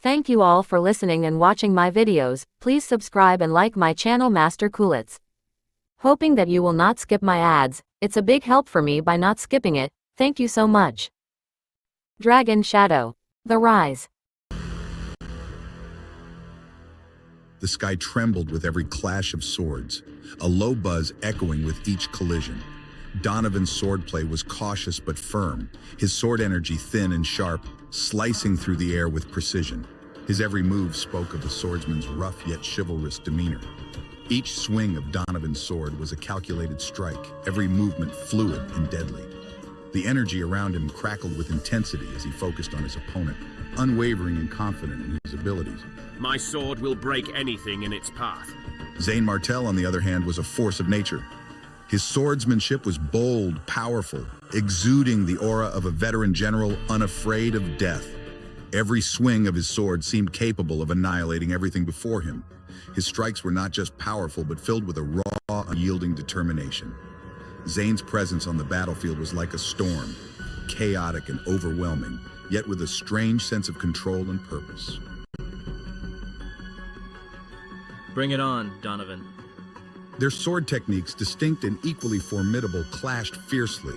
Thank you all for listening and watching my videos. Please subscribe and like my channel Master Coolits. Hoping that you will not skip my ads, it's a big help for me by not skipping it. Thank you so much. Dragon Shadow. The Rise. The sky trembled with every clash of swords, a low buzz echoing with each collision. Donovan's swordplay was cautious but firm, his sword energy thin and sharp, slicing through the air with precision. His every move spoke of the swordsman's rough yet chivalrous demeanor. Each swing of Donovan's sword was a calculated strike, every movement fluid and deadly. The energy around him crackled with intensity as he focused on his opponent, unwavering and confident in his abilities. My sword will break anything in its path. Zane Martel, on the other hand, was a force of nature. His swordsmanship was bold, powerful, exuding the aura of a veteran general unafraid of death. Every swing of his sword seemed capable of annihilating everything before him. His strikes were not just powerful, but filled with a raw, unyielding determination. Zane's presence on the battlefield was like a storm, chaotic and overwhelming, yet with a strange sense of control and purpose. Bring it on, Donovan. Their sword techniques, distinct and equally formidable, clashed fiercely.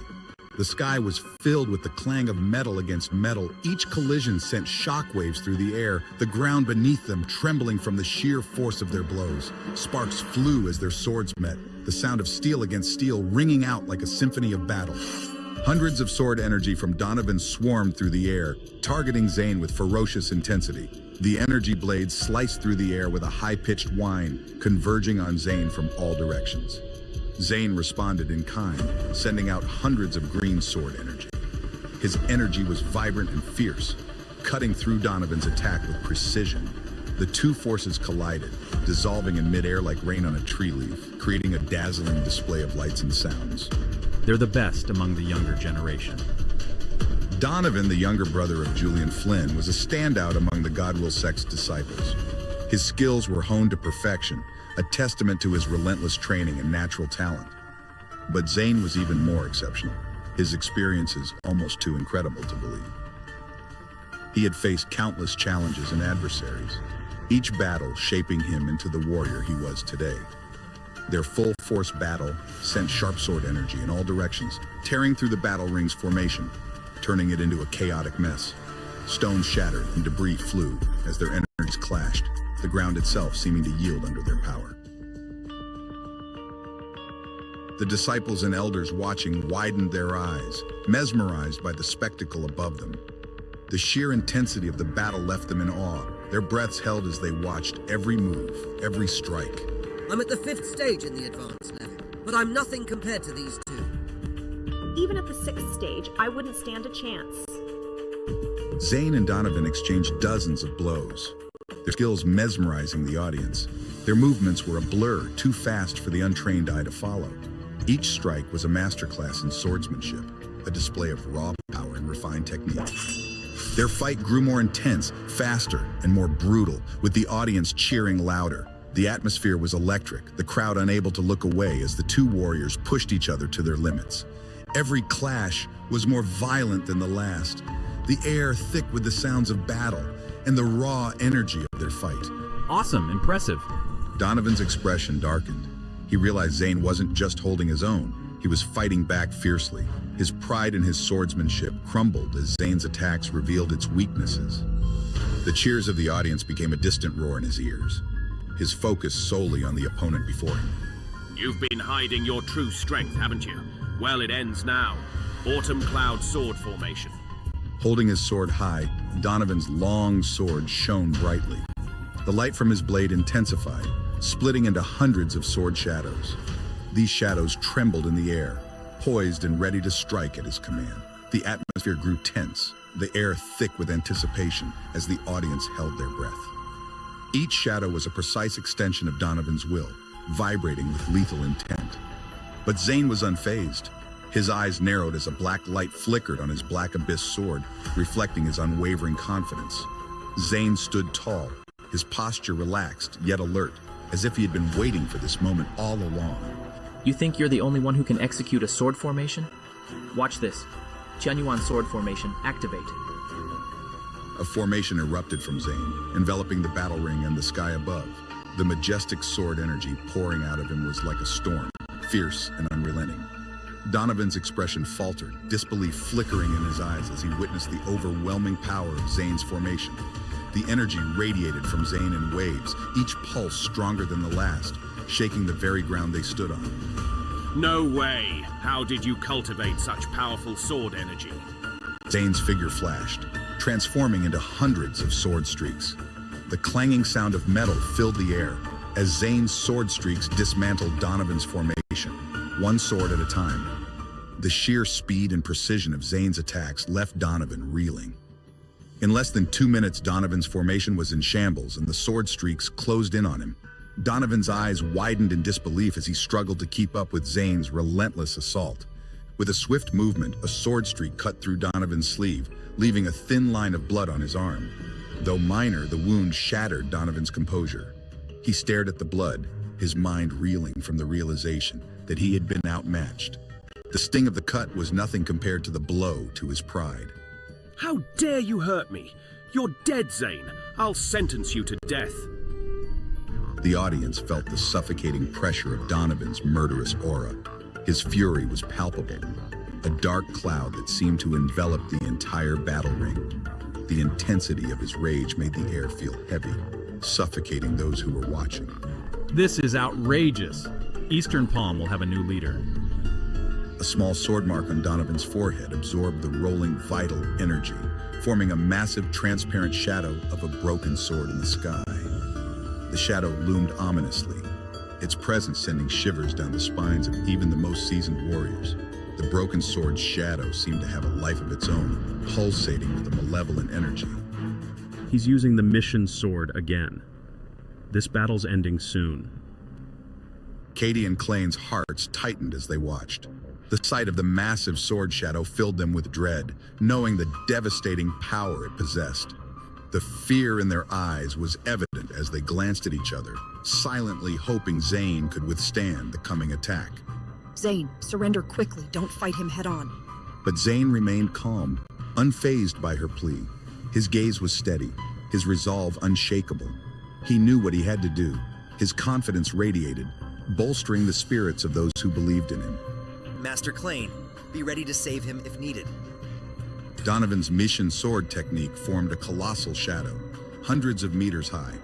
The sky was filled with the clang of metal against metal. Each collision sent shockwaves through the air, the ground beneath them trembling from the sheer force of their blows. Sparks flew as their swords met, the sound of steel against steel ringing out like a symphony of battle. Hundreds of sword energy from Donovan swarmed through the air, targeting Zane with ferocious intensity. The energy blades sliced through the air with a high-pitched whine, converging on Zane from all directions. Zane responded in kind, sending out hundreds of green sword energy. His energy was vibrant and fierce, cutting through Donovan's attack with precision. The two forces collided, dissolving in midair like rain on a tree leaf, creating a dazzling display of lights and sounds. They're the best among the younger generation. Donovan, the younger brother of Julian Flynn, was a standout among the Godwill sect's disciples. His skills were honed to perfection, a testament to his relentless training and natural talent. But Zane was even more exceptional, his experiences almost too incredible to believe. He had faced countless challenges and adversaries, each battle shaping him into the warrior he was today. Their full-force battle sent sharp sword energy in all directions, tearing through the battle ring's formation, turning it into a chaotic mess. Stones shattered and debris flew as their energies clashed, the ground itself seeming to yield under their power. The disciples and elders watching widened their eyes, mesmerized by the spectacle above them. The sheer intensity of the battle left them in awe, their breaths held as they watched every move, every strike. I'm at the 5th stage in the advanced level, but I'm nothing compared to these two. Even at the 6th stage, I wouldn't stand a chance. Zane and Donovan exchanged dozens of blows, their skills mesmerizing the audience. Their movements were a blur, too fast for the untrained eye to follow. Each strike was a masterclass in swordsmanship, a display of raw power and refined technique. Their fight grew more intense, faster, and more brutal, with the audience cheering louder. The atmosphere was electric, the crowd unable to look away as the two warriors pushed each other to their limits. Every clash was more violent than the last, the air thick with the sounds of battle and the raw energy of their fight. Awesome, impressive. Donovan's expression darkened. He realized Zane wasn't just holding his own, he was fighting back fiercely. His pride in his swordsmanship crumbled as Zane's attacks revealed its weaknesses. The cheers of the audience became a distant roar in his ears, his focus solely on the opponent before him. You've been hiding your true strength, haven't you? Well, it ends now. Autumn Cloud sword formation. Holding his sword high, Donovan's long sword shone brightly. The light from his blade intensified, splitting into hundreds of sword shadows. These shadows trembled in the air, poised and ready to strike at his command. The atmosphere grew tense, the air thick with anticipation as the audience held their breath. Each shadow was a precise extension of Donovan's will, vibrating with lethal intent. But Zane was unfazed. His eyes narrowed as a black light flickered on his black abyss sword, reflecting his unwavering confidence. Zane stood tall, his posture relaxed yet alert, as if he had been waiting for this moment all along. You think you're the only one who can execute a sword formation? Watch this. Tianyuan sword formation, activate. A formation erupted from Zane, enveloping the battle ring and the sky above. The majestic sword energy pouring out of him was like a storm, fierce and unrelenting. Donovan's expression faltered, disbelief flickering in his eyes as he witnessed the overwhelming power of Zane's formation. The energy radiated from Zane in waves, each pulse stronger than the last, shaking the very ground they stood on. No way! How did you cultivate such powerful sword energy? Zane's figure flashed, transforming into hundreds of sword streaks. The clanging sound of metal filled the air as Zane's sword streaks dismantled Donovan's formation, one sword at a time. The sheer speed and precision of Zane's attacks left Donovan reeling. In less than 2 minutes, Donovan's formation was in shambles and the sword streaks closed in on him. Donovan's eyes widened in disbelief as he struggled to keep up with Zane's relentless assault. With a swift movement, a sword streak cut through Donovan's sleeve, leaving a thin line of blood on his arm. Though minor, the wound shattered Donovan's composure. He stared at the blood, his mind reeling from the realization that he had been outmatched. The sting of the cut was nothing compared to the blow to his pride. How dare you hurt me? You're dead, Zane. I'll sentence you to death. The audience felt the suffocating pressure of Donovan's murderous aura. His fury was palpable, a dark cloud that seemed to envelop the entire battle ring. The intensity of his rage made the air feel heavy, suffocating those who were watching. This is outrageous. Eastern Palm will have a new leader. A small sword mark on Donovan's forehead absorbed the rolling vital energy, forming a massive transparent shadow of a broken sword in the sky. The shadow loomed ominously, its presence sending shivers down the spines of even the most seasoned warriors. The broken sword's shadow seemed to have a life of its own, pulsating with a malevolent energy. He's using the mission sword again. This battle's ending soon. Katie and Clayne's hearts tightened as they watched. The sight of the massive sword shadow filled them with dread, knowing the devastating power it possessed. The fear in their eyes was evident as they glanced at each other, silently hoping Zane could withstand the coming attack. Zane, surrender quickly. Don't fight him head on. But Zane remained calm, unfazed by her plea. His gaze was steady, his resolve unshakable. He knew what he had to do. His confidence radiated, bolstering the spirits of those who believed in him. Master Clayne, be ready to save him if needed. Donovan's mission sword technique formed a colossal shadow, hundreds of meters high,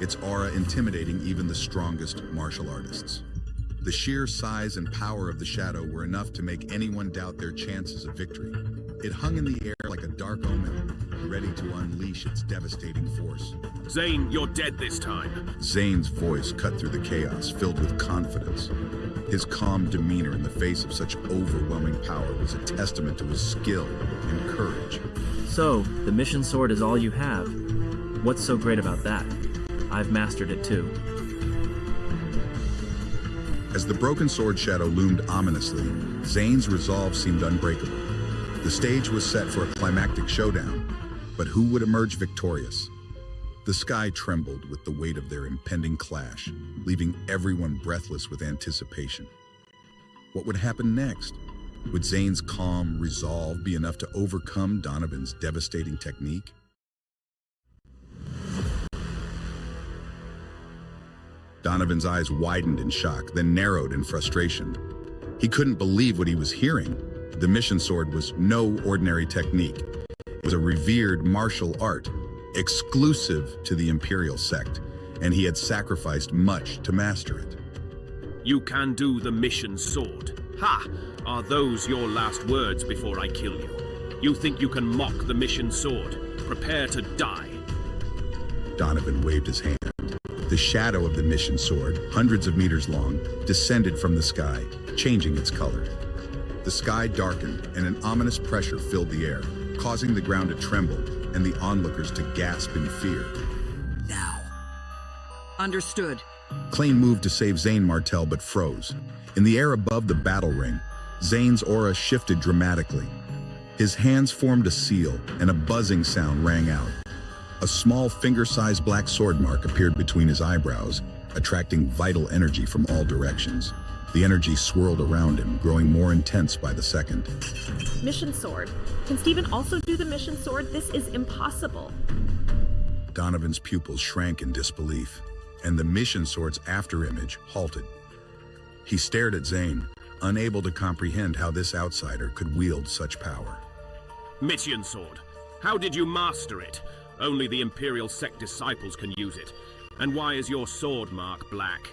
its aura intimidating even the strongest martial artists. The sheer size and power of the shadow were enough to make anyone doubt their chances of victory. It hung in the air like a dark omen, ready to unleash its devastating force. Zane, you're dead this time. Zane's voice cut through the chaos, filled with confidence. His calm demeanor in the face of such overwhelming power was a testament to his skill and courage. So, the mission sword is all you have. What's so great about that? I've mastered it too. As the broken sword shadow loomed ominously, Zane's resolve seemed unbreakable. The stage was set for a climactic showdown, but who would emerge victorious? The sky trembled with the weight of their impending clash, leaving everyone breathless with anticipation. What would happen next? Would Zane's calm resolve be enough to overcome Donovan's devastating technique? Donovan's eyes widened in shock, then narrowed in frustration. He couldn't believe what he was hearing. The mission sword was no ordinary technique. It was a revered martial art, exclusive to the Imperial sect, and he had sacrificed much to master it. You can do the mission sword. Ha! Are those your last words before I kill you? You think you can mock the mission sword? Prepare to die. Donovan waved his hand. The shadow of the mission sword, hundreds of meters long, descended from the sky, changing its color. The sky darkened and an ominous pressure filled the air, causing the ground to tremble and the onlookers to gasp in fear. Now. Understood. Clayne moved to save Zane Martell but froze. In the air above the battle ring, Zane's aura shifted dramatically. His hands formed a seal and a buzzing sound rang out. A small finger-sized black sword mark appeared between his eyebrows, attracting vital energy from all directions. The energy swirled around him, growing more intense by the second. Mission sword. Can Steven also do the mission sword? This is impossible. Donovan's pupils shrank in disbelief, and the mission sword's afterimage halted. He stared at Zane, unable to comprehend how this outsider could wield such power. Mitian sword. How did you master it? Only the Imperial sect disciples can use it. And why is your sword mark black?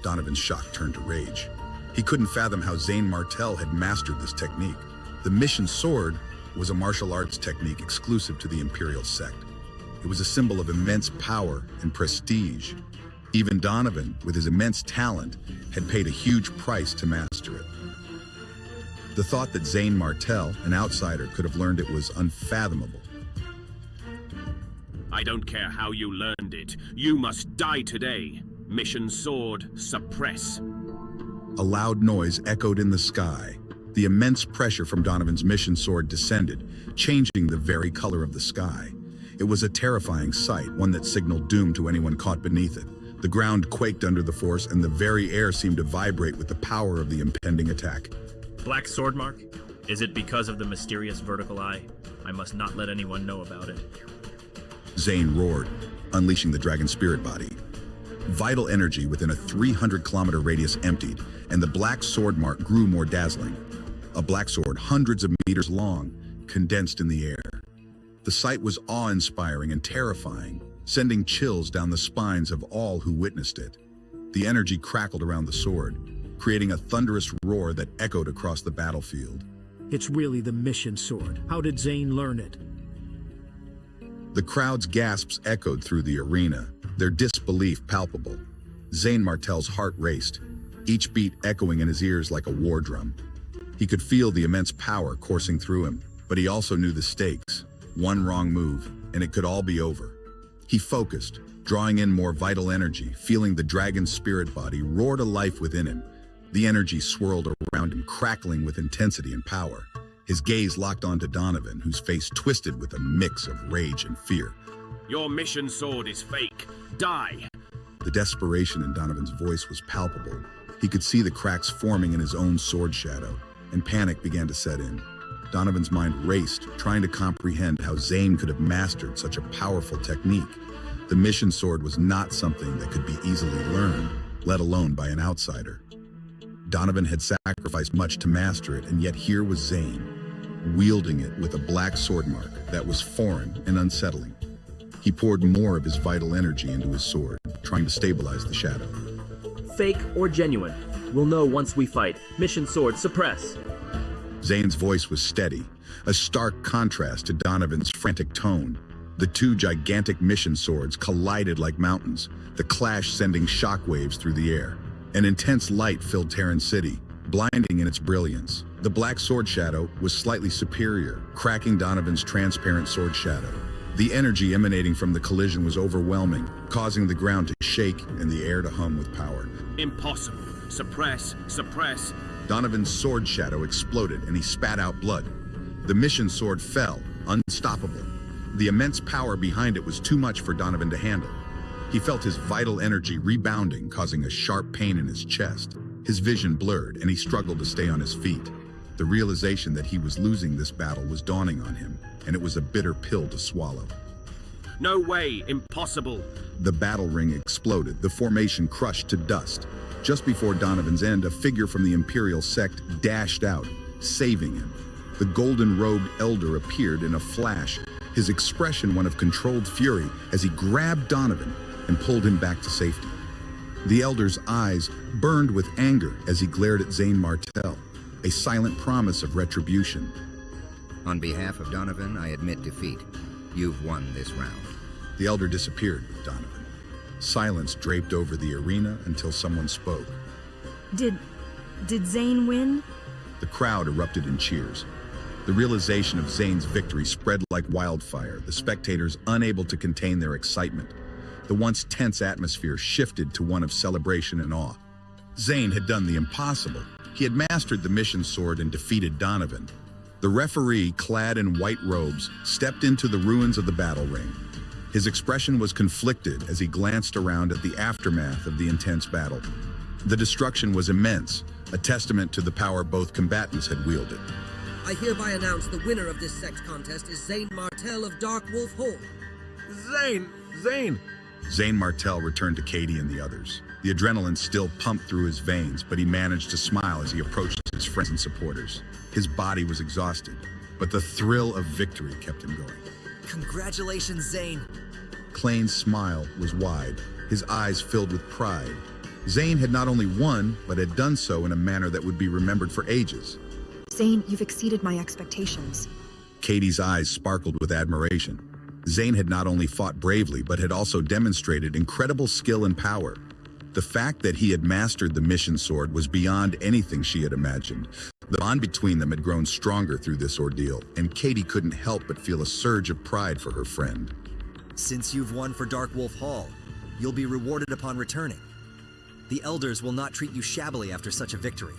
Donovan's shock turned to rage. He couldn't fathom how Zane Martell had mastered this technique. The mission sword was a martial arts technique exclusive to the Imperial sect. It was a symbol of immense power and prestige. Even Donovan, with his immense talent, had paid a huge price to master it. The thought that Zane Martell, an outsider, could have learned it was unfathomable. I don't care how you learned it. You must die today. Mission sword, suppress. A loud noise echoed in the sky. The immense pressure from Donovan's mission sword descended, changing the very color of the sky. It was a terrifying sight, one that signaled doom to anyone caught beneath it. The ground quaked under the force, and the very air seemed to vibrate with the power of the impending attack. Black sword mark? Is it because of the mysterious vertical eye? I must not let anyone know about it. Zane roared, unleashing the dragon spirit body. Vital energy within a 300-kilometer radius emptied, and the black sword mark grew more dazzling. A black sword hundreds of meters long, condensed in the air. The sight was awe-inspiring and terrifying, sending chills down the spines of all who witnessed it. The energy crackled around the sword, creating a thunderous roar that echoed across the battlefield. It's really the mission sword. How did Zane learn it? The crowd's gasps echoed through the arena, their disbelief palpable. Zane Martell's heart raced, each beat echoing in his ears like a war drum. He could feel the immense power coursing through him, but he also knew the stakes. One wrong move, and it could all be over. He focused, drawing in more vital energy, feeling the dragon's spirit body roar to life within him. The energy swirled around him, crackling with intensity and power. His gaze locked onto Donovan, whose face twisted with a mix of rage and fear. Your mission sword is fake. Die! The desperation in Donovan's voice was palpable. He could see the cracks forming in his own sword shadow, and panic began to set in. Donovan's mind raced, trying to comprehend how Zane could have mastered such a powerful technique. The mission sword was not something that could be easily learned, let alone by an outsider. Donovan had sacrificed much to master it, and yet here was Zane, wielding it with a black sword mark that was foreign and unsettling. He poured more of his vital energy into his sword, trying to stabilize the shadow. Fake or genuine? We'll know once we fight. Mission sword, suppress. Zane's voice was steady, a stark contrast to Donovan's frantic tone. The two gigantic mission swords collided like mountains, the clash sending shockwaves through the air. An intense light filled Terran City, blinding in its brilliance. The black sword shadow was slightly superior, cracking Donovan's transparent sword shadow. The energy emanating from the collision was overwhelming, causing the ground to shake and the air to hum with power. Impossible. Suppress, suppress. Donovan's sword shadow exploded and he spat out blood. The mission sword fell, unstoppable. The immense power behind it was too much for Donovan to handle. He felt his vital energy rebounding, causing a sharp pain in his chest. His vision blurred and he struggled to stay on his feet. The realization that he was losing this battle was dawning on him, and it was a bitter pill to swallow. No way, impossible. The battle ring exploded, the formation crushed to dust. Just before Donovan's end, a figure from the Imperial sect dashed out, saving him. The golden-robed elder appeared in a flash, his expression one of controlled fury as he grabbed Donovan and pulled him back to safety. The elder's eyes burned with anger as he glared at Zane Martell, a silent promise of retribution. On behalf of Donovan, I admit defeat. You've won this round. The elder disappeared with Donovan. Silence draped over the arena until someone spoke. Did Zane win? The crowd erupted in cheers. The realization of Zane's victory spread like wildfire, the spectators unable to contain their excitement. The once tense atmosphere shifted to one of celebration and awe. Zane had done the impossible. He had mastered the mission sword and defeated Donovan. The referee, clad in white robes, stepped into the ruins of the battle ring. His expression was conflicted as he glanced around at the aftermath of the intense battle. The destruction was immense, a testament to the power both combatants had wielded. I hereby announce the winner of this sect contest is Zane Martell of Dark Wolf Hall. Zane! Zane Martell returned to Katie and the others. The adrenaline still pumped through his veins, but he managed to smile as he approached his friends and supporters. His body was exhausted, but the thrill of victory kept him going. Congratulations, Zane. Klain's smile was wide, his eyes filled with pride. Zane had not only won, but had done so in a manner that would be remembered for ages. Zane, you've exceeded my expectations. Katie's eyes sparkled with admiration. Zane had not only fought bravely, but had also demonstrated incredible skill and power. The fact that he had mastered the mission sword was beyond anything she had imagined. The bond between them had grown stronger through this ordeal, and Katie couldn't help but feel a surge of pride for her friend. Since you've won for Dark Wolf Hall, you'll be rewarded upon returning. The elders will not treat you shabbily after such a victory.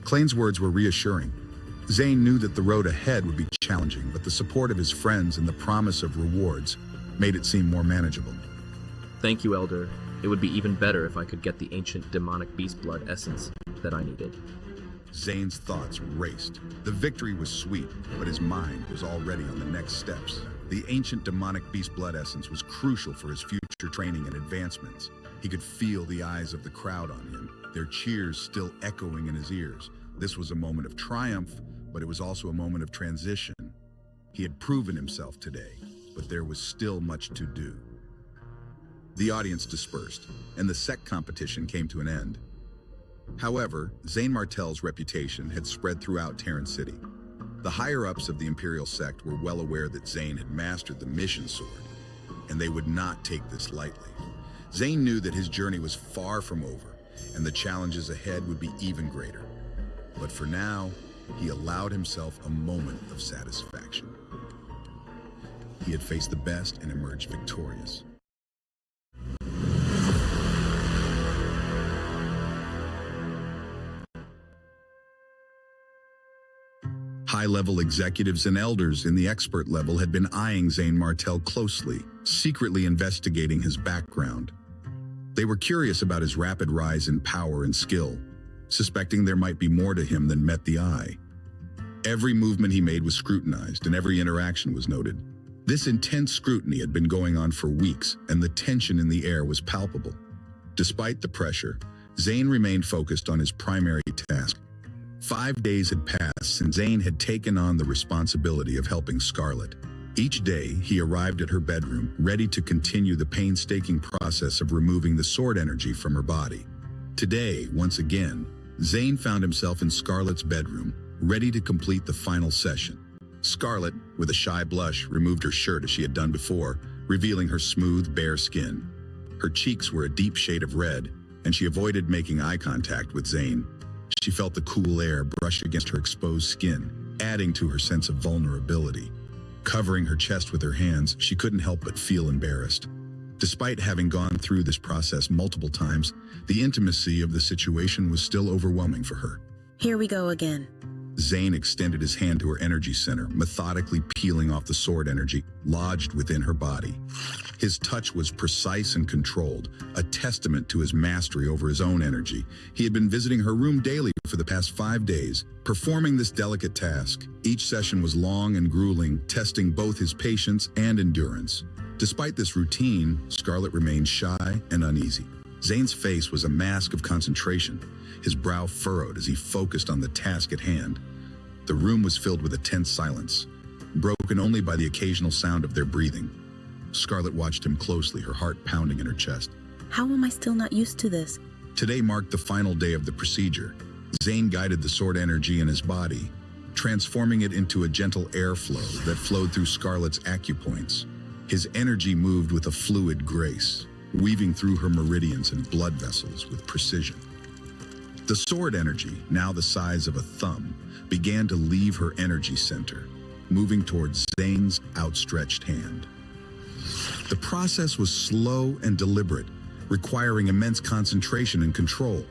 Klain's words were reassuring. Zane knew that the road ahead would be challenging, but the support of his friends and the promise of rewards made it seem more manageable. Thank you, Elder. It would be even better if I could get the ancient demonic beast blood essence that I needed. Zane's thoughts raced. The victory was sweet, but his mind was already on the next steps. The ancient demonic beast blood essence was crucial for his future training and advancements. He could feel the eyes of the crowd on him, their cheers still echoing in his ears. This was a moment of triumph, but it was also a moment of transition. He had proven himself today, but there was still much to do. The audience dispersed, and the sect competition came to an end. However, Zane Martell's reputation had spread throughout Terran City. The higher-ups of the Imperial sect were well aware that Zane had mastered the mission sword, and they would not take this lightly. Zane knew that his journey was far from over, and the challenges ahead would be even greater. But for now, he allowed himself a moment of satisfaction. He had faced the best and emerged victorious. High-level executives and elders in the expert level had been eyeing Zane Martell closely, secretly investigating his background. They were curious about his rapid rise in power and skill, suspecting there might be more to him than met the eye. Every movement he made was scrutinized, and every interaction was noted. This intense scrutiny had been going on for weeks, and the tension in the air was palpable. Despite the pressure, Zane remained focused on his primary task. 5 days had passed since Zane had taken on the responsibility of helping Scarlet. Each day, he arrived at her bedroom, ready to continue the painstaking process of removing the sword energy from her body. Today, once again, Zane found himself in Scarlet's bedroom, ready to complete the final session. Scarlet, with a shy blush, removed her shirt as she had done before, revealing her smooth, bare skin. Her cheeks were a deep shade of red, and she avoided making eye contact with Zane. She felt the cool air brush against her exposed skin, adding to her sense of vulnerability. Covering her chest with her hands, she couldn't help but feel embarrassed. Despite having gone through this process multiple times, the intimacy of the situation was still overwhelming for her. Here we go again. Zane extended his hand to her energy center, methodically peeling off the sword energy lodged within her body. His touch was precise and controlled, a testament to his mastery over his own energy. He had been visiting her room daily for the past 5 days, performing this delicate task. Each session was long and grueling, testing both his patience and endurance. Despite this routine, Scarlet remained shy and uneasy. Zane's face was a mask of concentration, his brow furrowed as he focused on the task at hand. The room was filled with a tense silence, broken only by the occasional sound of their breathing. Scarlet watched him closely, her heart pounding in her chest. How am I still not used to this? Today marked the final day of the procedure. Zane guided the sword energy in his body, transforming it into a gentle airflow that flowed through Scarlet's acupoints. His energy moved with a fluid grace, weaving through her meridians and blood vessels with precision. The sword energy, now the size of a thumb, began to leave her energy center, moving towards Zane's outstretched hand. The process was slow and deliberate, requiring immense concentration and control.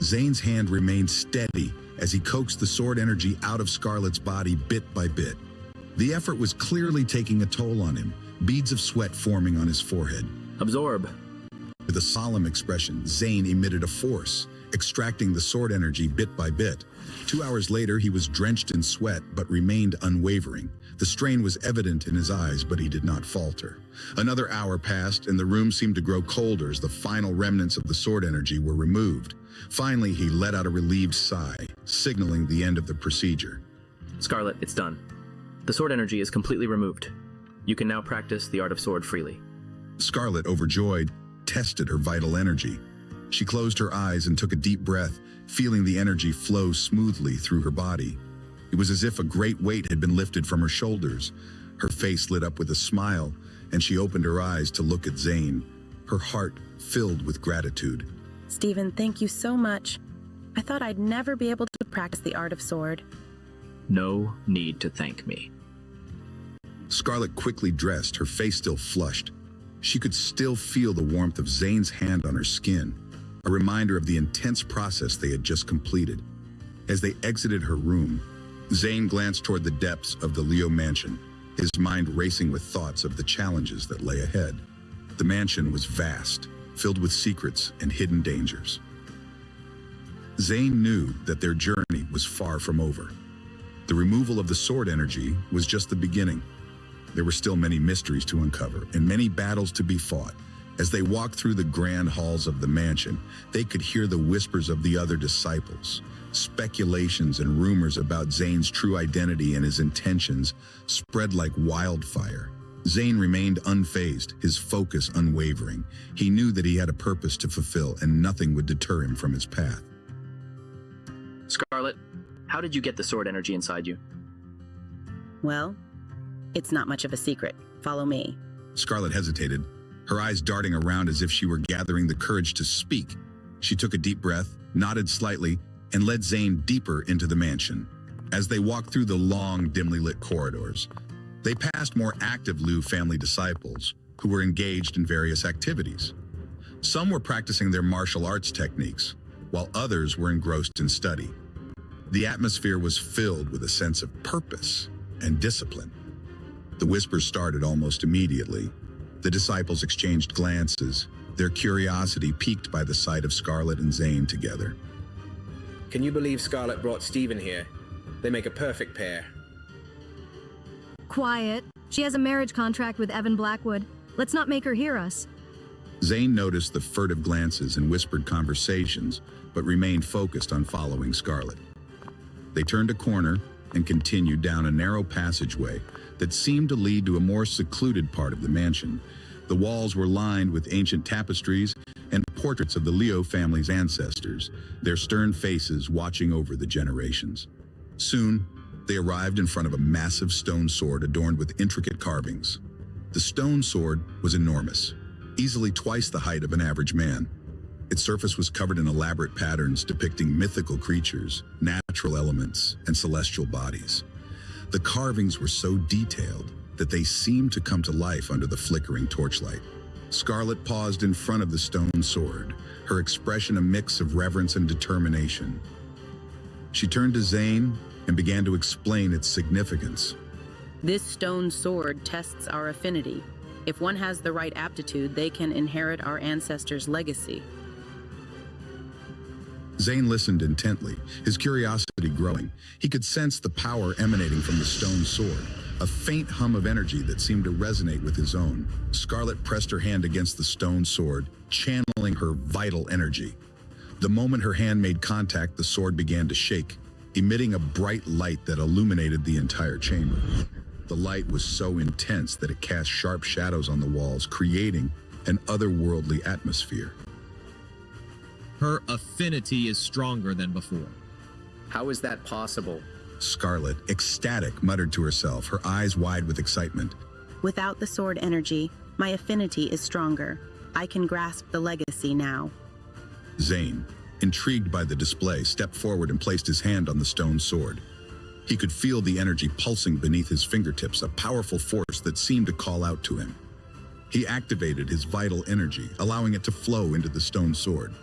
Zane's hand remained steady as he coaxed the sword energy out of Scarlet's body bit by bit. The effort was clearly taking a toll on him, beads of sweat forming on his forehead. Absorb. With a solemn expression, Zane emitted a force, extracting the sword energy bit by bit. 2 hours later, he was drenched in sweat but remained unwavering. The strain was evident in his eyes, but he did not falter. Another hour passed, and the room seemed to grow colder as the final remnants of the sword energy were removed. Finally, he let out a relieved sigh, signaling the end of the procedure. Scarlet, it's done. The sword energy is completely removed. You can now practice the art of sword freely. Scarlet, overjoyed, tested her vital energy. She closed her eyes and took a deep breath, feeling the energy flow smoothly through her body. It was as if a great weight had been lifted from her shoulders. Her face lit up with a smile, and she opened her eyes to look at Zane, her heart filled with gratitude. Stephen, thank you so much. I thought I'd never be able to practice the art of sword. No need to thank me. Scarlet quickly dressed, her face still flushed. She could still feel the warmth of Zane's hand on her skin, a reminder of the intense process they had just completed. As they exited her room, Zane glanced toward the depths of the Leo mansion, his mind racing with thoughts of the challenges that lay ahead. The mansion was vast, filled with secrets and hidden dangers. Zane knew that their journey was far from over. The removal of the sword energy was just the beginning. There were still many mysteries to uncover and many battles to be fought. As they walked through the grand halls of the mansion, they could hear the whispers of the other disciples. Speculations and rumors about Zane's true identity and his intentions spread like wildfire. Zane remained unfazed, his focus unwavering. He knew that he had a purpose to fulfill and nothing would deter him from his path. Scarlet, how did you get the sword energy inside you? Well, it's not much of a secret. Follow me. Scarlet hesitated, her eyes darting around as if she were gathering the courage to speak. She took a deep breath, nodded slightly, and led Zane deeper into the mansion. As they walked through the long, dimly lit corridors, they passed more active Liu family disciples who were engaged in various activities. Some were practicing their martial arts techniques, while others were engrossed in study. The atmosphere was filled with a sense of purpose and discipline. The whispers started almost immediately. The disciples exchanged glances, their curiosity piqued by the sight of Scarlet and Zane together. Can you believe Scarlet brought Stephen here? They make a perfect pair. Quiet. She has a marriage contract with Evan Blackwood. Let's not make her hear us. Zane noticed the furtive glances and whispered conversations, but remained focused on following Scarlet. They turned a corner and continued down a narrow passageway that seemed to lead to a more secluded part of the mansion. The walls were lined with ancient tapestries and portraits of the Leo family's ancestors, their stern faces watching over the generations. Soon, they arrived in front of a massive stone sword adorned with intricate carvings. The stone sword was enormous, easily twice the height of an average man. Its surface was covered in elaborate patterns depicting mythical creatures, natural elements, and celestial bodies. The carvings were so detailed that they seemed to come to life under the flickering torchlight. Scarlet paused in front of the stone sword, her expression a mix of reverence and determination. She turned to Zane and began to explain its significance. This stone sword tests our affinity. If one has the right aptitude, they can inherit our ancestors' legacy. Zane listened intently, his curiosity growing. He could sense the power emanating from the stone sword, a faint hum of energy that seemed to resonate with his own. Scarlet pressed her hand against the stone sword, channeling her vital energy. The moment her hand made contact, the sword began to shake, emitting a bright light that illuminated the entire chamber. The light was so intense that it cast sharp shadows on the walls, creating an otherworldly atmosphere. Her affinity is stronger than before. How is that possible? Scarlet, ecstatic, muttered to herself, her eyes wide with excitement. Without the sword energy, my affinity is stronger. I can grasp the legacy now. Zane, intrigued by the display, stepped forward and placed his hand on the stone sword. He could feel the energy pulsing beneath his fingertips, a powerful force that seemed to call out to him. He activated his vital energy, allowing it to flow into the stone sword.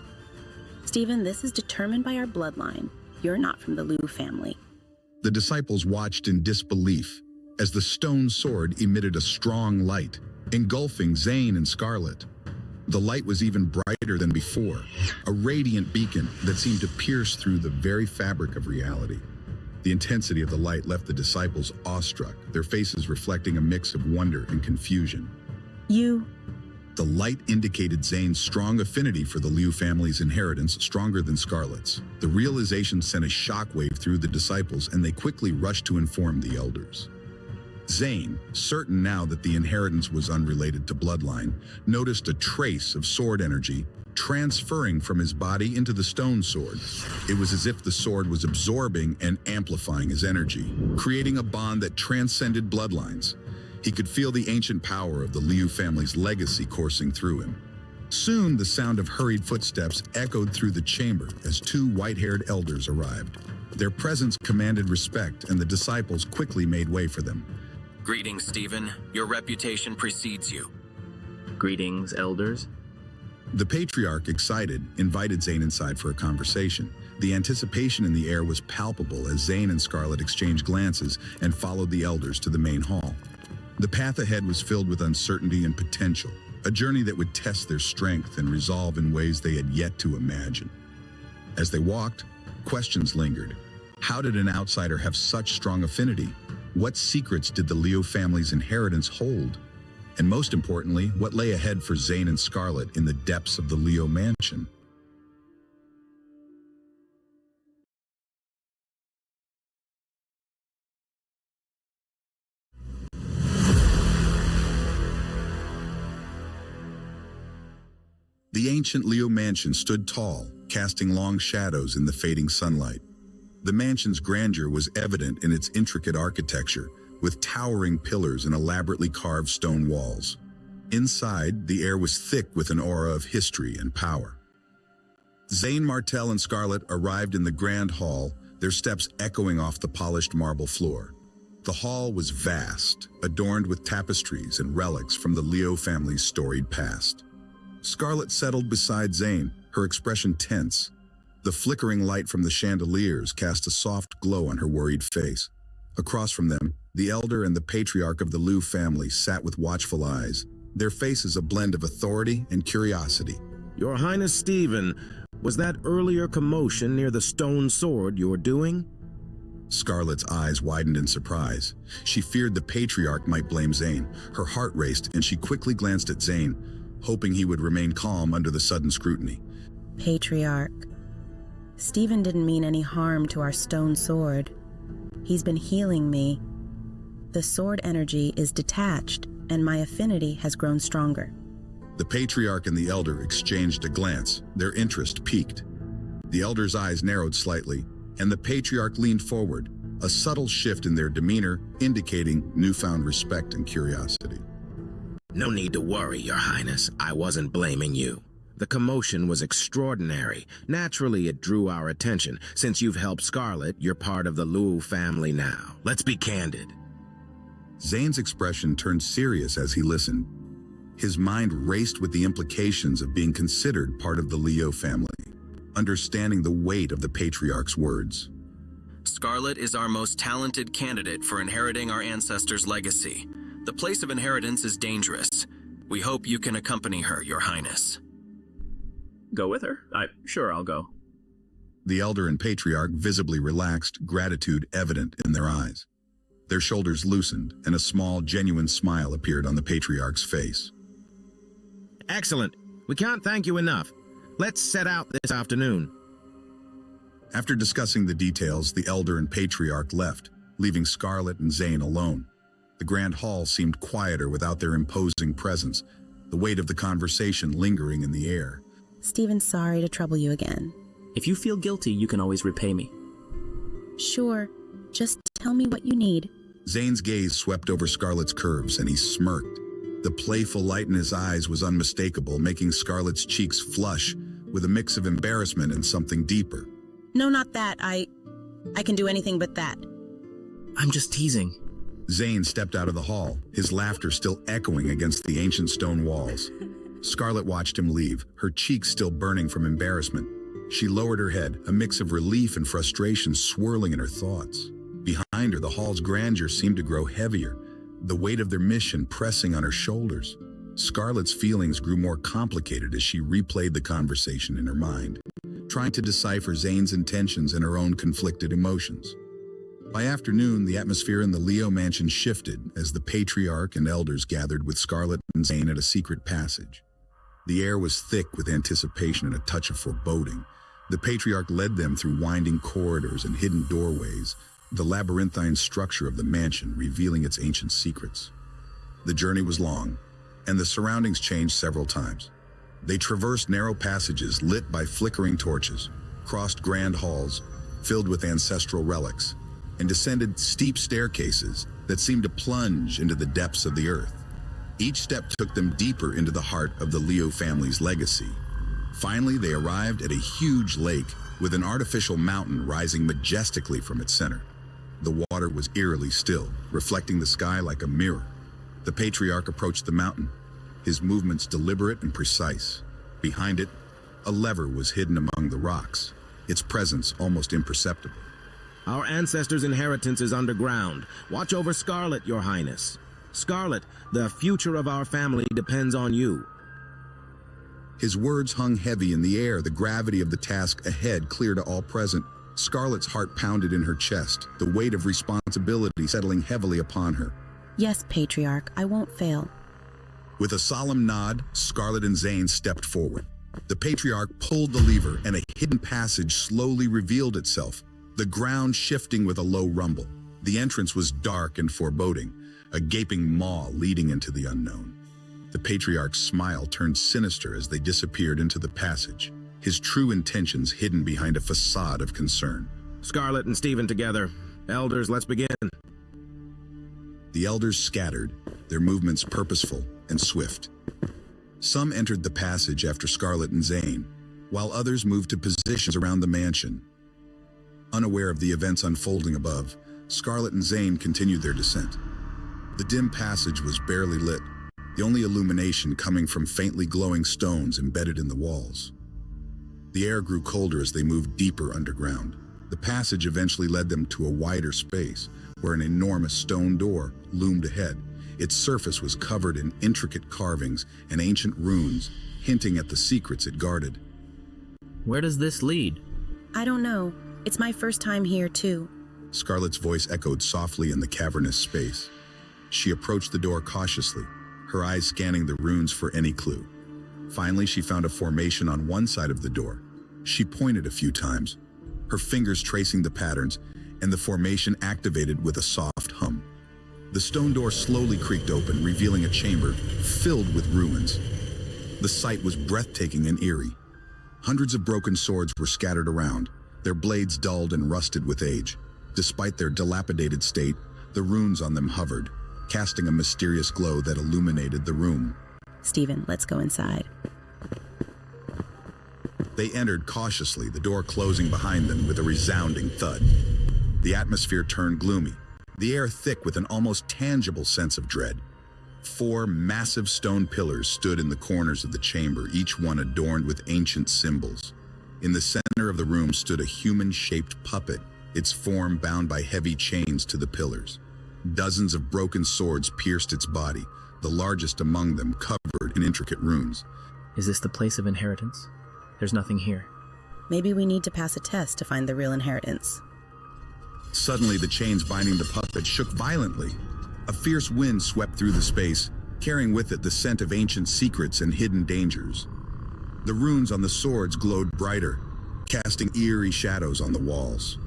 Stephen, this is determined by our bloodline. You're not from the Liu family. The disciples watched in disbelief as the stone sword emitted a strong light, engulfing Zane and Scarlet. The light was even brighter than before, a radiant beacon that seemed to pierce through the very fabric of reality. The intensity of the light left the disciples awestruck, their faces reflecting a mix of wonder and confusion. The light indicated Zane's strong affinity for the Liu family's inheritance, stronger than Scarlet's. The realization sent a shockwave through the disciples, and they quickly rushed to inform the elders. Zane, certain now that the inheritance was unrelated to bloodline, noticed a trace of sword energy transferring from his body into the stone sword. It was as if the sword was absorbing and amplifying his energy, creating a bond that transcended bloodlines. He could feel the ancient power of the Liu family's legacy coursing through him. Soon, the sound of hurried footsteps echoed through the chamber as two white-haired elders arrived. Their presence commanded respect, and the disciples quickly made way for them. Greetings, Stephen. Your reputation precedes you. Greetings, elders. The patriarch, excited, invited Zane inside for a conversation. The anticipation in the air was palpable as Zane and Scarlet exchanged glances and followed the elders to the main hall. The path ahead was filled with uncertainty and potential, a journey that would test their strength and resolve in ways they had yet to imagine. As they walked, questions lingered. How did an outsider have such strong affinity? What secrets did the Liu family's inheritance hold? And most importantly, what lay ahead for Zane and Scarlet in the depths of the Liu mansion? The ancient Liu mansion stood tall, casting long shadows in the fading sunlight. The mansion's grandeur was evident in its intricate architecture, with towering pillars and elaborately carved stone walls. Inside, the air was thick with an aura of history and power. Zane, Martel, and Scarlet arrived in the grand hall, their steps echoing off the polished marble floor. The hall was vast, adorned with tapestries and relics from the Liu family's storied past. Scarlet settled beside Zane, her expression tense. The flickering light from the chandeliers cast a soft glow on her worried face. Across from them, the elder and the patriarch of the Liu family sat with watchful eyes, their faces a blend of authority and curiosity. Your Highness Stephen, was that earlier commotion near the stone sword you're doing? Scarlet's eyes widened in surprise. She feared the patriarch might blame Zane. Her heart raced, and she quickly glanced at Zane, hoping he would remain calm under the sudden scrutiny. Patriarch. Stephen didn't mean any harm to our stone sword. He's been healing me. The sword energy is detached, and my affinity has grown stronger. The patriarch and the elder exchanged a glance, their interest piqued. The elder's eyes narrowed slightly, and the patriarch leaned forward, a subtle shift in their demeanor indicating newfound respect and curiosity. No need to worry, Your Highness. I wasn't blaming you. The commotion was extraordinary. Naturally, it drew our attention. Since you've helped Scarlet, you're part of the Liu family now. Let's be candid. Zane's expression turned serious as he listened. His mind raced with the implications of being considered part of the Liu family, understanding the weight of the patriarch's words. Scarlet is our most talented candidate for inheriting our ancestors' legacy. The place of inheritance is dangerous. We hope you can accompany her, Your Highness. Go with her? Sure, I'll go. The elder and patriarch visibly relaxed, gratitude evident in their eyes. Their shoulders loosened, and a small, genuine smile appeared on the patriarch's face. Excellent. We can't thank you enough. Let's set out this afternoon. After discussing the details, the elder and patriarch left, leaving Scarlet and Zane alone. The grand hall seemed quieter without their imposing presence, the weight of the conversation lingering in the air. Stephen's sorry to trouble you again. If you feel guilty, you can always repay me. Sure. Just tell me what you need. Zane's gaze swept over Scarlet's curves, and he smirked. The playful light in his eyes was unmistakable, making Scarlet's cheeks flush with a mix of embarrassment and something deeper. No, not that. I can do anything but that. I'm just teasing. Zane stepped out of the hall, his laughter still echoing against the ancient stone walls. Scarlet watched him leave, her cheeks still burning from embarrassment. She lowered her head, a mix of relief and frustration swirling in her thoughts. Behind her, the hall's grandeur seemed to grow heavier, the weight of their mission pressing on her shoulders. Scarlett's feelings grew more complicated as she replayed the conversation in her mind, trying to decipher Zane's intentions and her own conflicted emotions. By afternoon, the atmosphere in the Leo mansion shifted as the patriarch and elders gathered with Scarlett and Zane at a secret passage. The air was thick with anticipation and a touch of foreboding. The patriarch led them through winding corridors and hidden doorways, the labyrinthine structure of the mansion revealing its ancient secrets. The journey was long, and the surroundings changed several times. They traversed narrow passages lit by flickering torches, crossed grand halls filled with ancestral relics, and descended steep staircases that seemed to plunge into the depths of the earth. Each step took them deeper into the heart of the Leo family's legacy. Finally, they arrived at a huge lake with an artificial mountain rising majestically from its center. The water was eerily still, reflecting the sky like a mirror. The patriarch approached the mountain, his movements deliberate and precise. Behind it, a lever was hidden among the rocks, its presence almost imperceptible. Our ancestors' inheritance is underground. Watch over Scarlett, Your Highness. Scarlett, the future of our family depends on you. His words hung heavy in the air, the gravity of the task ahead clear to all present. Scarlett's heart pounded in her chest, the weight of responsibility settling heavily upon her. Yes, Patriarch, I won't fail. With a solemn nod, Scarlett and Zane stepped forward. The patriarch pulled the lever and a hidden passage slowly revealed itself, the ground shifting with a low rumble. The entrance was dark and foreboding, a gaping maw leading into the unknown. The patriarch's smile turned sinister as they disappeared into the passage, his true intentions hidden behind a facade of concern. Scarlett and Stephen together. Elders, let's begin. The elders scattered, their movements purposeful and swift. Some entered the passage after Scarlett and Zane, while others moved to positions around the mansion. Unaware of the events unfolding above, Scarlett and Zane continued their descent. The dim passage was barely lit, the only illumination coming from faintly glowing stones embedded in the walls. The air grew colder as they moved deeper underground. The passage eventually led them to a wider space, where an enormous stone door loomed ahead. Its surface was covered in intricate carvings and ancient runes, hinting at the secrets it guarded. Where does this lead? I don't know. It's my first time here, too. Scarlett's voice echoed softly in the cavernous space. She approached the door cautiously, her eyes scanning the runes for any clue. Finally, she found a formation on one side of the door. She pointed a few times, her fingers tracing the patterns, and the formation activated with a soft hum. The stone door slowly creaked open, revealing a chamber filled with ruins. The sight was breathtaking and eerie. Hundreds of broken swords were scattered around, their blades dulled and rusted with age. Despite their dilapidated state, the runes on them hovered, casting a mysterious glow that illuminated the room. Stephen, let's go inside. They entered cautiously, the door closing behind them with a resounding thud. The atmosphere turned gloomy, the air thick with an almost tangible sense of dread. 4 massive stone pillars stood in the corners of the chamber, each one adorned with ancient symbols. In the center of the room stood a human-shaped puppet, its form bound by heavy chains to the pillars. Dozens of broken swords pierced its body, the largest among them covered in intricate runes. Is this the place of inheritance? There's nothing here. Maybe we need to pass a test to find the real inheritance. Suddenly, the chains binding the puppet shook violently. A fierce wind swept through the space, carrying with it the scent of ancient secrets and hidden dangers. The runes on the swords glowed brighter, casting eerie shadows on the walls.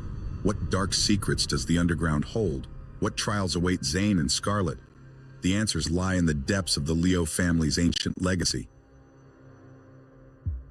What dark secrets does the underground hold? What trials await Zane and Scarlett? The answers lie in the depths of the Leo family's ancient legacy.